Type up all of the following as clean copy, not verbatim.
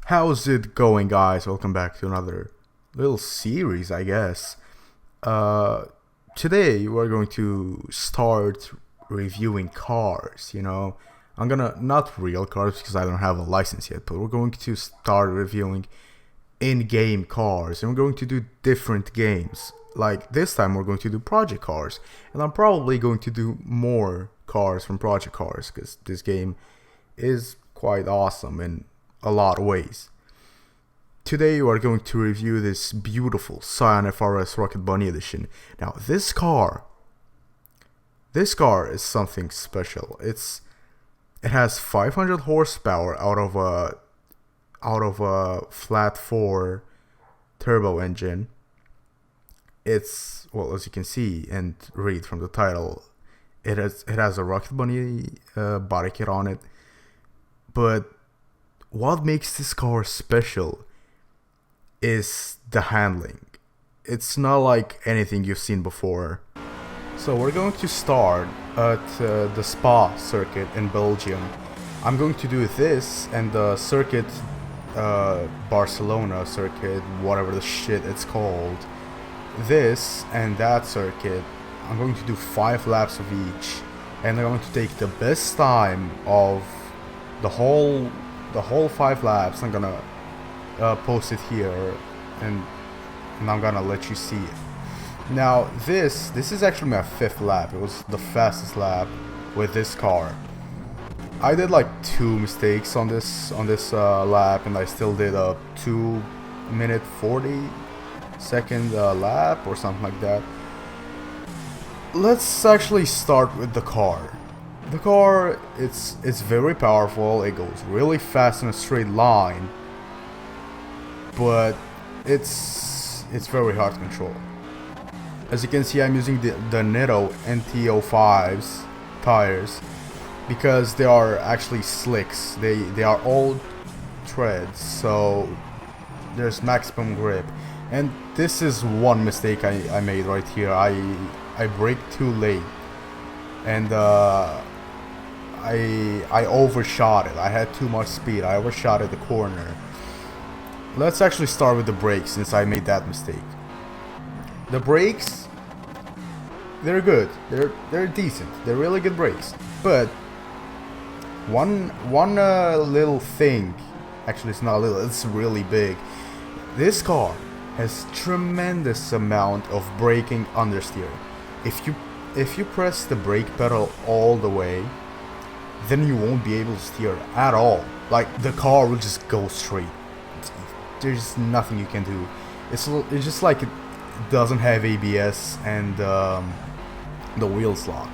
How's it going, guys? Welcome back to another little series, I guess. Uh, Today we're going to start reviewing cars. I'm gonna not real cars because I don't have a license yet, but we're going to start reviewing in-game cars, and we're going to do different games. Like this time, we're going to do Project Cars, and I'm probably going to do more cars from Project Cars because this game is quite awesome in a lot of ways. Today we are going to review this beautiful Scion FRS Rocket Bunny Edition. Now this car is something special. It has 500 horsepower out of a flat 4 turbo engine. It's, well, as you can see and read from the title, it has a Rocket Bunny body kit on it. But what makes this car special is the handling. It's not like anything you've seen before. So we're going to start at the Spa circuit in Belgium. I'm going to do this and the circuit, Barcelona circuit, whatever the shit it's called. This and that circuit, I'm going to do 5 laps of each, and I'm going to take the best time of the whole 5 laps. I'm gonna post it here, and I'm gonna let you see it. Now this is actually my 5th lap. It was the fastest lap with this car. I did like 2 mistakes on this lap, and I still did a 2-minute 40-second lap or something like that. Let's actually start with the car. The car, it's very powerful. It goes really fast in a straight line, but it's very hard to control. As you can see, I'm using the Netto NT05s tires because they are actually slicks. They are all treads, so there's maximum grip. And this is one mistake I made right here. I braked too late, and I overshot it. I had too much speed. I overshot at the corner. Let's actually start with the brakes since I made that mistake. The brakes, they're good. They're decent. They're really good brakes. But one little thing, actually it's not little, it's really big. This car has tremendous amount of braking understeer. If you press the brake pedal all the way, then you won't be able to steer at all. Like, the car will just go straight. There's nothing you can do. It's just like it doesn't have ABS and the wheels lock.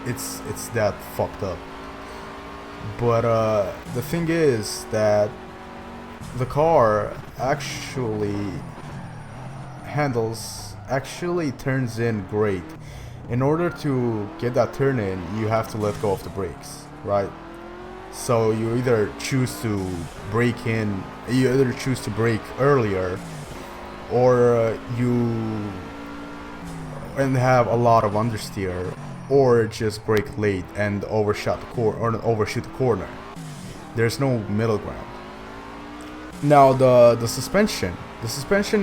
It's that fucked up. But the thing is that the car actually turns in great. In order to get that turn in, you have to let go of the brakes, right? So you either choose to brake earlier, or and have a lot of understeer, or just brake late and overshoot the corner. There's no middle ground. Now the suspension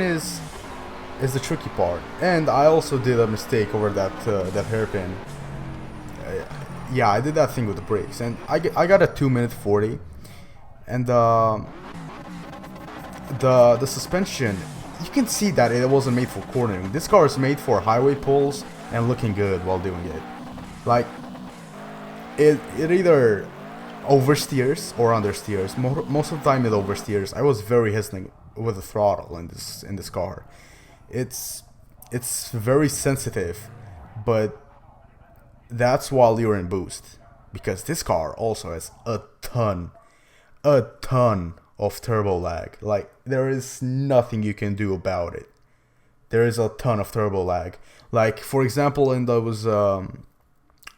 is the tricky part, and I also did a mistake over that hairpin. Yeah, I did that thing with the brakes, and I got a 2-minute 40, and the suspension, you can see that it wasn't made for cornering. This car is made for highway pulls and looking good while doing it. Like, it either oversteers or understeers. Most of the time it oversteers. I was very hesitant with the throttle in this car. It's very sensitive, but that's while you're in boost, because this car also has a ton of turbo lag. Like, there is nothing you can do about it. There is a ton of turbo lag. Like, for example, in those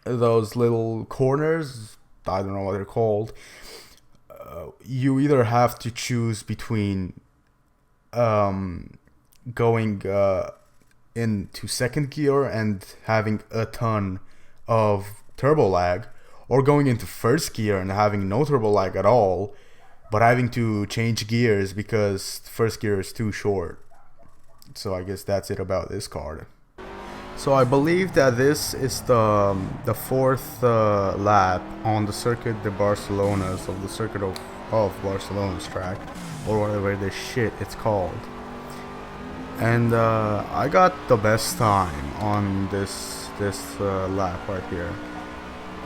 little corners, I don't know what they're called, you either have to choose between going into second gear and having a ton of turbo lag, or going into first gear and having no turbo lag at all, but having to change gears because first gear is too short. So I guess that's it about this card. So I believe that this is the fourth lap on the Circuit de Barcelona's, of the Circuit of Barcelona's track, or whatever this shit it's called. And I got the best time on this lap right here.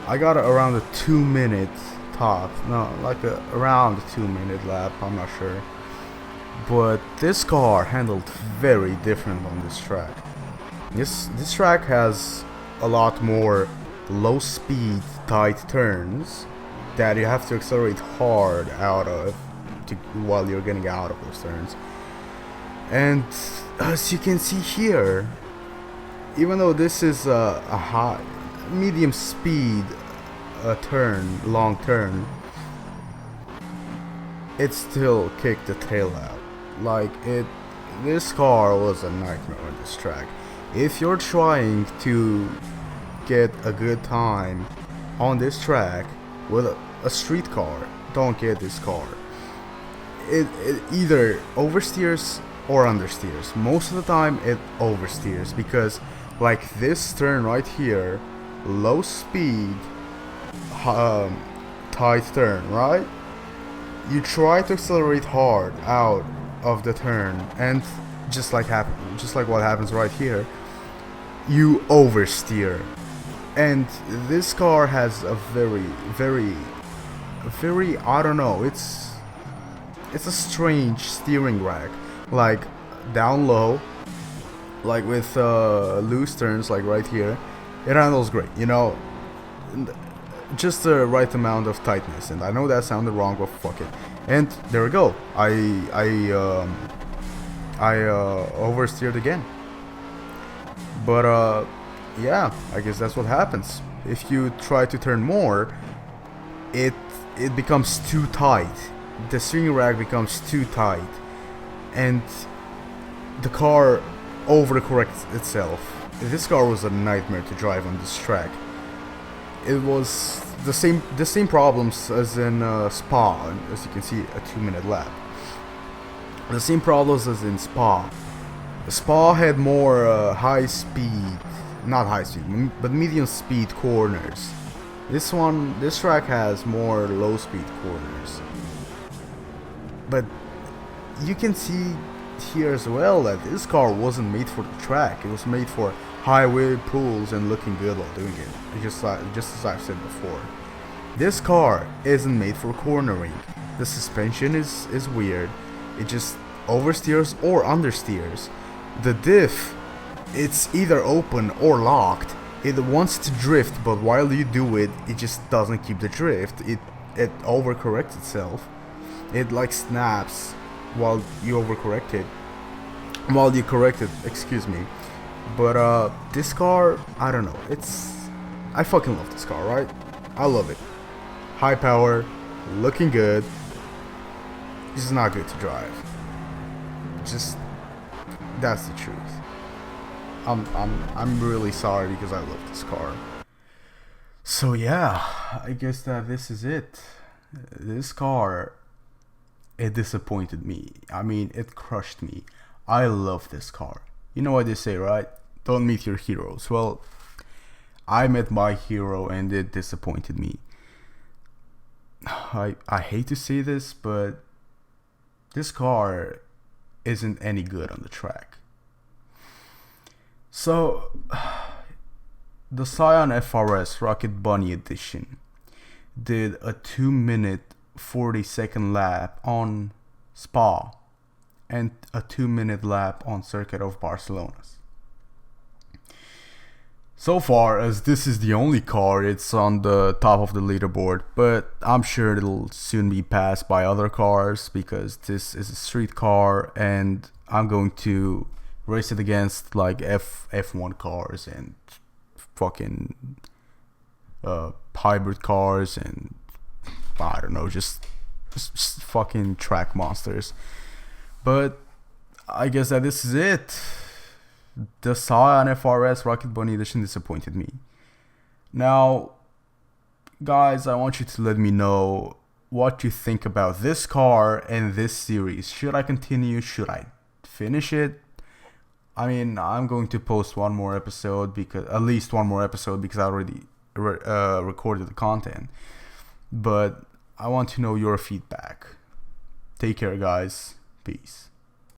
I got around a 2-minute top, no, like around a 2-minute lap, I'm not sure. But this car handled very different on this track. This track has a lot more low speed tight turns that you have to accelerate hard out of while you're getting out of those turns. And as you can see here, even though this is a high medium speed long turn, it still kicked the tail out. Like, this car was a nightmare on this track. If you're trying to get a good time on this track with a street car, don't get this car. It either oversteers or understeers. Most of the time it oversteers, because like this turn right here, low speed tight turn, right? You try to accelerate hard out of the turn, and just like what happens right here, you oversteer. And this car has a very, I don't know, it's a strange steering rack. Like down low, like with loose turns, like right here, it handles great, you know, just the right amount of tightness. And I know that sounded wrong, but fuck it. And there we go. I oversteered again. But yeah, I guess that's what happens. If you try to turn more, it becomes too tight. The steering rack becomes too tight, and the car overcorrects itself. This car was a nightmare to drive on this track. It was the same problems as in Spa, as you can see, a 2-minute lap. The same problems as in Spa. Spa had more not high speed, but medium speed corners. This track has more low speed corners. But you can see here as well that this car wasn't made for the track. It was made for highway pulls and looking good while doing it. Just as I've said before. This car isn't made for cornering. The suspension is weird. It just oversteers or understeers. The diff, it's either open or locked. It wants to drift, but while you do it, it just doesn't keep the drift. It overcorrects itself. It like snaps while you overcorrect it. While you correct it, excuse me. But this car, I don't know. I fucking love this car, right? I love it. High power, looking good. It's just not good to drive. Just, that's the truth. I'm really sorry, because I love this car. So yeah, I guess that this is it. This car, it disappointed me. I mean, it crushed me. I love this car. You know what they say, right? Don't meet your heroes. Well, I met my hero and it disappointed me. I hate to say this, but this car isn't any good on the track. So, the Scion FRS Rocket Bunny Edition did a 2-minute 40-second lap on Spa and a 2-minute lap on Circuit of Barcelona. So far, as this is the only car, it's on the top of the leaderboard, but I'm sure it'll soon be passed by other cars, because this is a street car and I'm going to race it against like F1 cars and fucking hybrid cars and I don't know, just fucking track monsters. But I guess that this is it. The Scion FRS Rocket Bunny Edition disappointed me. Now, guys, I want you to let me know what you think about this car and this series. Should I continue? Should I finish it? I mean, I'm going to post one more episode, because at least one more episode, because I already recorded the content. But I want to know your feedback. Take care, guys. Peace.